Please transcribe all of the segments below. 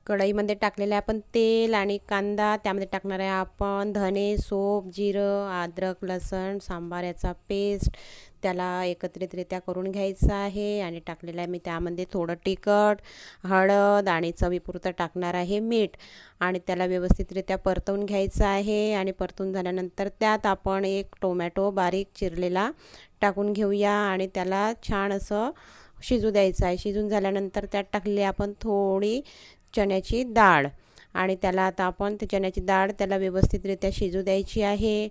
कढईमध्ये टाकलेलं आहे आपण तेल आणि कांदा. त्यामध्ये टाकणार आहे आपण धने, सोप, जिरं, अद्रक, लसूण, सांबार याचा पेस्ट. त्याला एकत्रितरित्या करून घ्यायचं आहे आणि टाकलेलं आहे मी त्यामध्ये थोडं तिखट, हळद आणि चवीपुरतं टाकणार आहे मीठ आणि त्याला व्यवस्थितरित्या परतवून घ्यायचं आहे. आणि परतून झाल्यानंतर त्यात आपण एक टोमॅटो बारीक चिरलेला टाकून घेऊया आणि त्याला छान असं शिजू द्यायचं आहे. शिजून झाल्यानंतर त्यात टाकलेली आपण थोडी चण्याची डाळ आणि त्याला आता आपण चण्याची डाळ त्याला व्यवस्थितरित्या शिजू द्यायची आहे.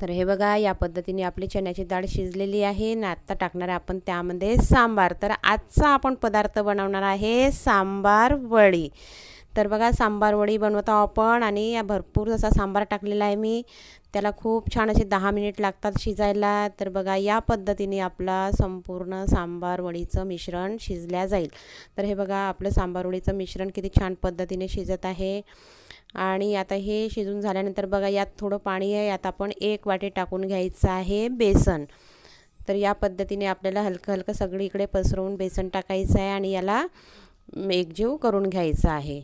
तर हे बघा या पद्धतीने आपली चण्याची डाळ शिजलेली आहे आणि आता टाकणार आहे आपण त्यामध्ये सांबार. तर आजचा आपण पदार्थ बनवणार आहे सांबार वडी. तर बघा सांबार वडी बनवत आहोत आपण आणि या भरपूर असा सांबार टाकलेला आहे मी. त्याला खूप छान असे 10 मिनिट लागतात शिजायला. तर बघा या पद्धतीने आपला संपूर्ण सांबार वडीचं मिश्रण शिजल्या जाईल. तर हे बघा आपलं सांबार वडीचं मिश्रण किती छान पद्धतीने शिजत आहे. आणि आता हे शिजून झाल्यानंतर बघा यात थोडं पाणी आहे. यात आपण 1 वाटी टाकून घ्यायचं आहे बेसन. तर या पद्धतीने आपल्याला हलकं हलकं सगळीकडे पसरवून बेसन टाकायचं आहे आणि याला एकजीव करून घ्यायचं आहे.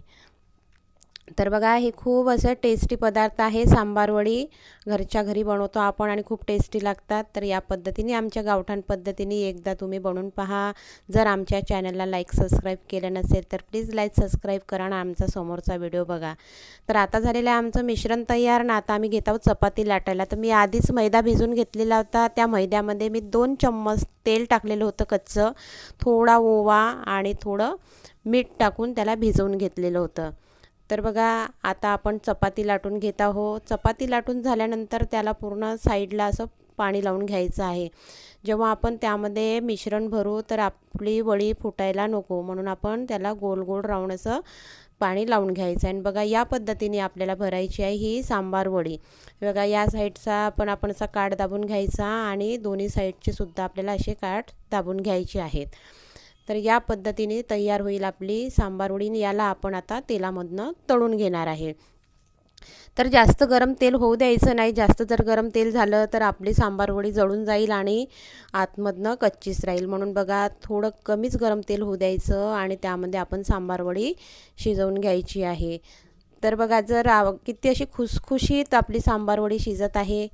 तर बघा हे खूप असं टेस्टी पदार्थ आहे सांबार वडी. घरच्या घरी बनवतो आपण आणि खूप टेस्टी लागतात. तर या पद्धतीने आमच्या गावठाण पद्धतीने एकदा तुम्ही बनवून पहा. जर आमच्या चॅनलला लाईक सबस्क्राईब केलं नसेल तर प्लीज लाईक सबस्क्राईब करा आणि आमचा समोरचा व्हिडिओ बघा. तर आता झालेलं आहे आमचं मिश्रण तयार ना. आता आम्ही घेत आहोत चपाती लाटायला. तर मी आधीच मैदा भिजून घेतलेला होता. त्या मैद्यामध्ये मी 2 चम्मच तेल टाकलेलं होतं कच्चं, थोडा ओवा आणि थोडं मीठ टाकून त्याला भिजवून घेतलेलं होतं. तर बघा आता आपण चपाती लाटून घेत आहोत. चपाती लाटून झाल्यानंतर त्याला पूर्ण साईडला असं पाणी लावून घ्यायचं आहे. जेव्हा आपण त्यामध्ये मिश्रण भरू तर आपली वडी फुटायला नको म्हणून आपण त्याला गोल गोल राऊंड असं पाणी लावून घ्यायचं आहे. आणि बघा या पद्धतीने आपल्याला भरायची आहे ही सांबार वडी. बघा या साईडचा पण आपण असा काठ दाबून घ्यायचा आणि दोन्ही साईडचे सुद्धा आपल्याला असे काठ दाबून घ्यायचे आहेत. तर या पद्धतीने तयार होईल आपली सांबार वडी. याला आपण आता तेलामधनं तळून घेणार आहे. तर जास्त गरम तेल होऊ द्यायचं नाही. जास्त जर गरम तेल झालं तर आपली सांबार वडी जळून जाईल आणि आतमधनं कच्चीच राहील. म्हणून बघा थोडं कमीच गरम तेल होऊ द्यायचं आणि त्यामध्ये आपण सांबार वडी शिजवून घ्यायची आहे. तर बघा जर किती अशी खुसखुशीत आपली सांबार वडी शिजत आहे.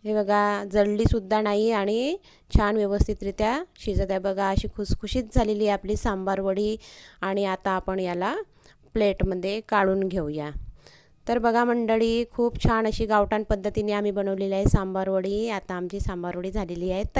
हे बघा जळलीसुद्धा नाही आणि छान व्यवस्थितरित्या शिजत आहे. बघा अशी खुसखुशीत झालेली आहे आपली सांबार वडी. आणि आता आपण याला प्लेटमध्ये काढून घेऊया. तर बघा मंडळी खूप छान अशी गावठाण पद्धतीने आम्ही बनवलेली आहे सांबार वडी. आता आमची सांबार वडी झालेली आहे.